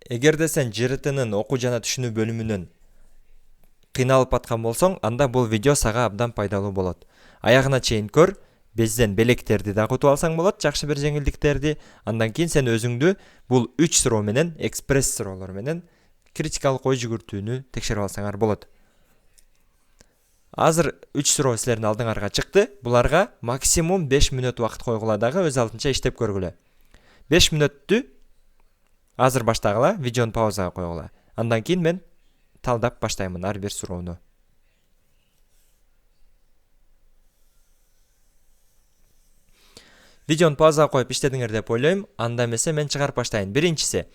Эгерде сен ЖРТнын окуу жана түшүнүү бөлүмүнөн кыйналып аткан болсоң, анда бул видео сага абдан пайдалуу болот. Аягына чейин көр, безден белектерди дагы утуп алсаң болот, жакшы бир жеңилдиктерди. Андан кийин сен өзүңдү бул 3 суроо менен, экспресс суроолор менен критикалык ой жүгүртүүнү текшерип алсаңар болот. Азыр 3 суроо силердин алдыңарга чыкты. Буларга максимум 5 мүнөт убакыт койгула дагы өз алдынча иштеп көргүлө. 5 мүнөттү азыр баштагыла, видеону паузага койгула. Андан кийин мен талдап баштаймын ар бир суроону. Видеону паузага коюп иштедиңер деп ойлойм. Анда эмесе мен чыгарып баштайын. Биринчиси,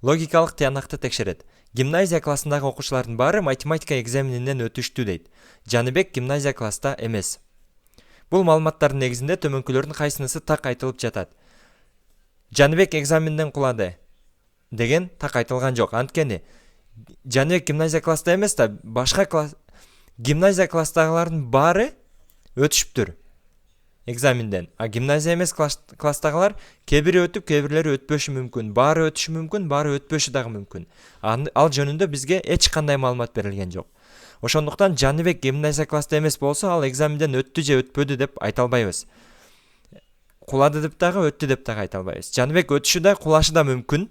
логикалык тыянакты текшерет. Гимназия классындагы окуучулардын баары математика экзаменинен өтүштү дейт. Жаныбек гимназия класста эмес. Бул маалыматтардын негизинде төмөнкүлөрдүн кайсынысы так айтылып жатат? Жаныбек экзаменинен кулады деген так айтылган жок. Анткени Жаныбек гимназия класста эмес да, башка класс гимназия класстагылардын баары өтүшүптүр экзаменден. А гимназия эмес класстагылар кээ бири өтүп, кээ бирлери өтпөшү мүмкүн. Баары өтүшү мүмкүн, баары өтпөшү дагы мүмкүн. Ал жөнүндө бизге эч кандай маалымат берилген жок. Ошондуктан Жаныбек гимназия класста эмес болсо, ал экзаменден өттү же өтпөдү деп айта албайбыз. Кулады деп дагы, өттү деп дагы айта албайбыз. Жаныбек өтүшү да, кулашы да мүмкүн.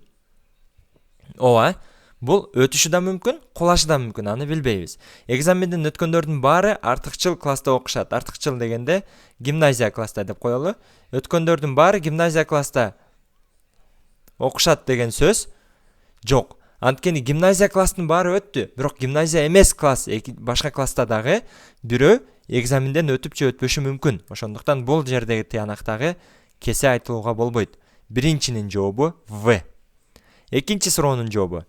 Ооба, бул өтүшү да мүмкүн, кулашы да мүмкүн, аны билбейбиз. Экзаменден өткөндөрдүн баары артыкчыл класста окушат. Артыкчыл дегенде гимназия класста деп коелу. Өткөндөрдүн баары гимназия класста окушат деген сөз жок. Анткени гимназия класстын баары өттү, бирок гимназия эмес класс, башка класста дагы бирөө экзаменден өтүп же өтпөшү мүмкүн. Ошондуктан бул жердеги тыянактагы кесе айтылууга болбойт. Биринчинин жообу В. Экинчи суроонун жообу.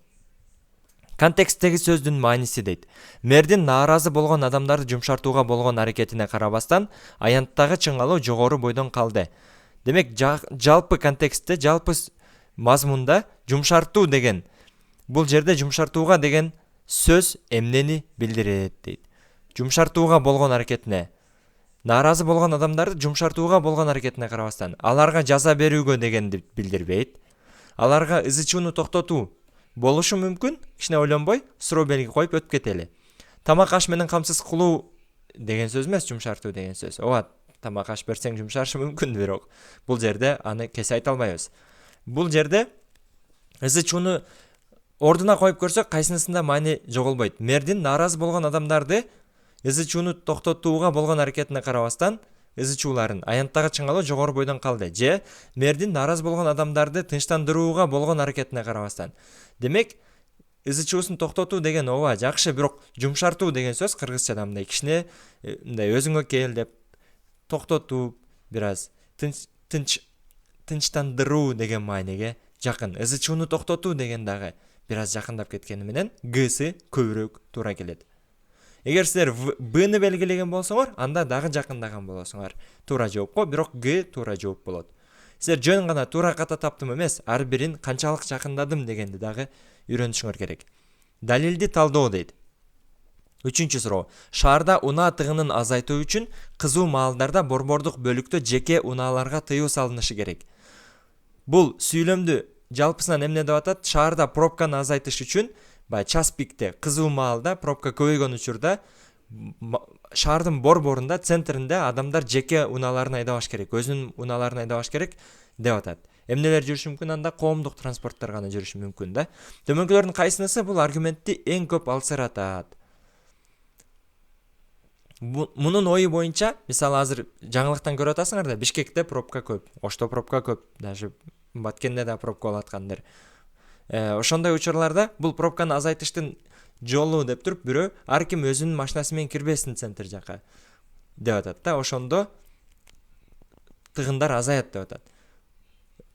Контексттеги сөздүн мааниси дейт. Мэрдин нааразы болгон адамдарды жумшартууга болгон аракетине карабастан, аянттагы чыңалуу жогору бойдон калды. Демек, жалпы контекстте, жалпы мазмунда жумшартуу деген, бул жерде жумшартууга деген сөз эмнени билдирет дейт. Жумшартууга болгон аракетине, нааразы болгон адамдарды жумшартууга болгон аракетине карабастан, аларга жаза берүүгө дегенди билдирбейт. Аларга ызы чууну токтотуу болушу мүмкүн, кичине ойлонбой, суроо белги коюп өтүп кетели. Тамак аш менен камсыз кылуу деген сөз эмес, жумшартуу деген сөз. Ооба, тамак аш берсең жумшашы мүмкүн, бирок бул жерде аны кесе айта албайбыз. Бул жерде ызы чууну ордуна коюп көрсөк, кайсынысында маани жоголбойт. Мэрдин нааразы болгон адамдарды ызы чууну токтотууга болгон аракетине карабастан, ызы чууларын аянттагы чыңалуу жогору бойдон калды. Же мэрдин нааразы болгон адамдарды тынчтандырууга болгон аракетине карабастан. Демек, ызы чуусун токтотуу деген ооба жакшы, бирок жумшартуу деген сөз кыргызчада мындай кичине мындай өзүңө кел деп токтотуу, бир аз тынчтандыруу деген маанеге жакын. Ызы чууну токтотуу деген дагы бир аз жакындап кеткени менен Г'сы көбүрөөк туура келет. Эгер силер Б'ны белгилеген болсоңор, анда дагы жакындаган болосуңар. Туура жоопко, бирок Г туура жооп болот. Силер жөн гана туура ката таптым эмес, ар бирин канчалык жакындадым дегенди дагы үйрөнүшүңөр керек. Далилди талдоо дейт. Үчүнчү суроо. Шаарда унаа тыгынын азайтуу үчүн кызуу маалдарда борбордук бөлүктө жеке унааларга тыюу салынышы керек. Бул сүйлөмдү жалпысынан эмне деп атат? Шаарда пробканы азайтыш үчүн, час пикте, кызуу маалда пробка көбөйгөн учурда шаардын борборунда, центринде адамдар жеке унааларын айдабаш керек, өзүнүн унааларын айдабаш керек деп атат. Эмнелер жүрүшү мүмкүн? Анда коомдук транспорттор гана жүрүшү мүмкүн да. Төмөнкүлөрдүн кайсынысы бул аргументти эң көп алсыратат? Мунун ою боюнча, мисалы азыр жаңылыктан көрүп атасыңар да, Бишкекте пробка көп, Ошто пробка көп, даже Баткенде да пробка болуп аткандыр. Ошондой учурларда бул пробканы азайтыштын жолу деп туруп бирөө ар ким өзүнүн машинасы менен кирбесин центр жака деп атат да. Ошондо тыгындар азаят деп атат.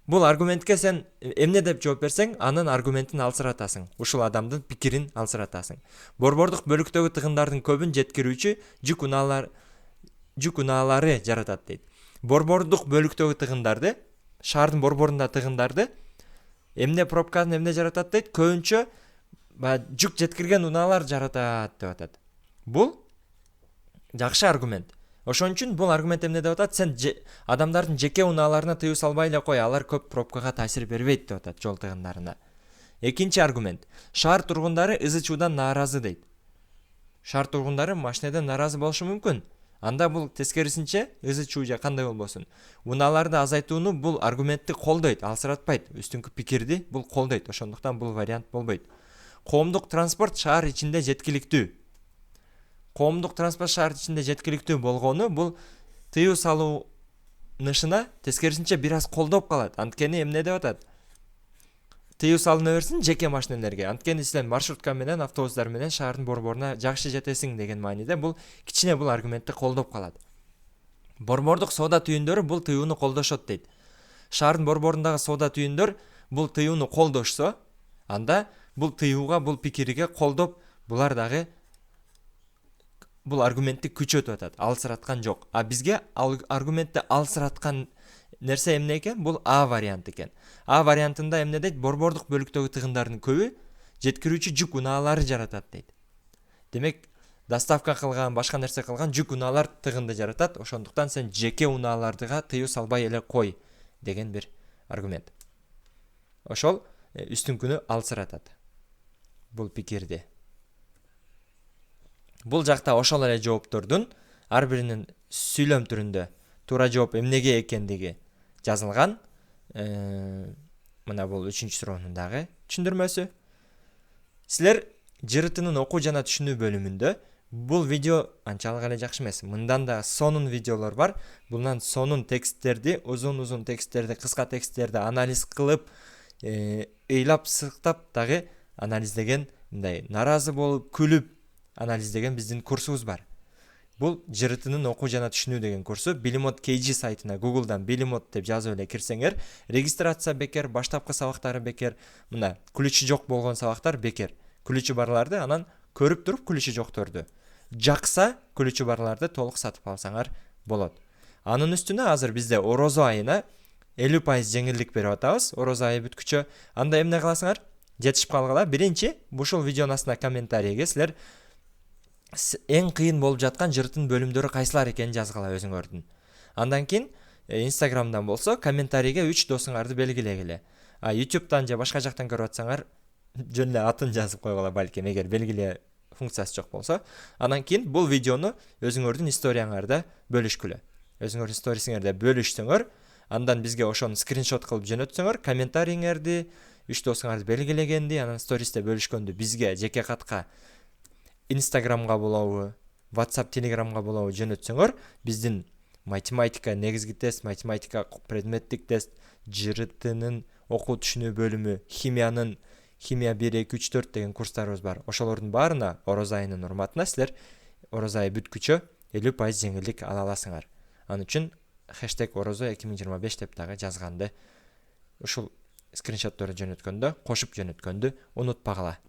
Бул аргументке сен эмне деп жооп берсең, анын аргументин алсыратасың. Ушул адамдын пикирин алсыратасың. Борбордук бөлүктөгү тыгындардын көбүн жеткирүүчү жүк унаалары жаратат дейт. Борбордук бөлүктөгү тыгындарды, шаардын борборунда тыгындарды эмне пробканы эмне жаратат дейт? Көбүнчө жүк жеткирген унаалар жаратат деп атат. Бул жакшы аргумент. Ошон үчүн бул аргумент эмне деп атат? Сен адамдардын жеке унааларына тыюу салбай эле кой, алар көп пробкага таасир бербейт деп атат, жол тыгындарына. Экинчи аргумент. Шаар тургундары ызы чуудан нааразы дейт. Шаар тургундары машинеден нааразы болушу мүмкүн. Анда бул тескерисинче ызы чуу же кандай болбосун. Унааларды азайтууну бул аргументти колдойт, алсыратпайт. Үстүнкү пикирди бул колдойт. Ошондуктан бул вариант болбойт. Коомдук транспорт шаар ичинде жеткиликтүү. Коомдук транспорт шаар ичинде жеткиликтүү болгону бул тыюу салынышына тескерисинче бир аз колдоп калат. Анткени эмне деп атат? Тыюу салына берсин жеке машинелерге. Анткени силер маршрутка менен, автобустар менен шаардын борборуна жакшы жетесиң деген мааниде бул кичине бул аргументти колдоп калат. Борбордук соода түйүндөрү бул тыюуну колдошот дейт. Шаардын борборундагы соода түйүндөр бул тыюуну колдошсо, анда бул тыюуга, бул пикирге колдоп, булар дагы бул аргументти күчөтүп атат, алсыраткан жок. А бизге аргументти алсыраткан нерсе эмне экен? Бул А вариант экен. А вариантында эмне дейт? Борбордук бөлүктөгү тыгындардын көбү жеткирүүчү жүк унаалары жаратат дейт. Демек, доставка кылган, башка нерсе кылган жүк унаалар тыгынды жаратат. Ошондуктан сен жеке унаалардыга тыюу салбай эле кой деген бир аргумент. Ошол үстүнкүнү алсыратат. Бул пикирди. Бул жакта ошол эле жооптордун ар биринин сүйлөм түрүндө туура жооп эмнеге экендиги жазылган. Мына бул 3-чү суроонун дагы түшүндүрмөсү. Силер жырытынын окуу жана түшүнүү бөлүмүндө бул видео анчалык эле жакшы эмес. Мындан да сонун видеолор бар. Bundan сонун тексттерди, узун тексттерди, кыска тексттерди анализ кылып, ыйлап сыктап дагы анализдеген, мындай наразы болуп, күлүп анализдеген биздин курсубуз бар. Бул жырытынын окуу жана түшүнүү деген курсу Bilimod KG сайтына Google'дан Bilimod деп жазып эле кирсеңер, регистрация бекер, баштапкы сабактары бекер, мына күлүчү жок болгон сабактар бекер. Күлүчү барларды анан көрүп туруп күлүчү жокторду. Жакса күлүчү барларды толук сатып алсаңар болот. Анын үстүнө азыр бизде орозо айына 50% жеңилдик берип атабыз. Орозо айы бүткүчө анда эмне кыласыңар? Жетишип калгыла. Биринчи, ушул видеонун астына комментарийге силер эң кыйын болуп жаткан жыртын бөлүмдөрү кайсылар экенин жазгыла өзүңөрдүн. Андан кийин Instagramдан болсо комментарийге 3 досуңарды белгилегиле. А YouTube'дан же башка жактан көрүп атсаңар жөн эле атын жазып койгула балким, эгер белгиле функциясы жок болсо. Андан кийин бул видеону өзүңөрдүн историяңарда бөлүшкүлө. Өзүңөрдүн сторисиңерде бөлүшсөңөр, андан бизге ошону скриншот кылып жөнөтсөңөр, комментарийиңерди, 3 досуңарды белгилегенди, анан стористе бөлүшкөндү бизге жеке катка Instagramга болобу, WhatsApp, Telegramга болобу жөнөтсөңөр, биздин математика негизги тест, математика предметтик тест, жырытынын окуу түшүнүү бөлүмү, химия 1, 2, 3, 4 деген курстарыбыз бар. Ошолордун баарына орозо айынын урматына силер орозо айы бүткүчө 50% жеңилдик ала аласыңар. Анын үчүн #орозо2025 деп дагы жазганды, ушул скриншотторду жөнөткөндө, кошуп жөнөткөндү унутпагыла.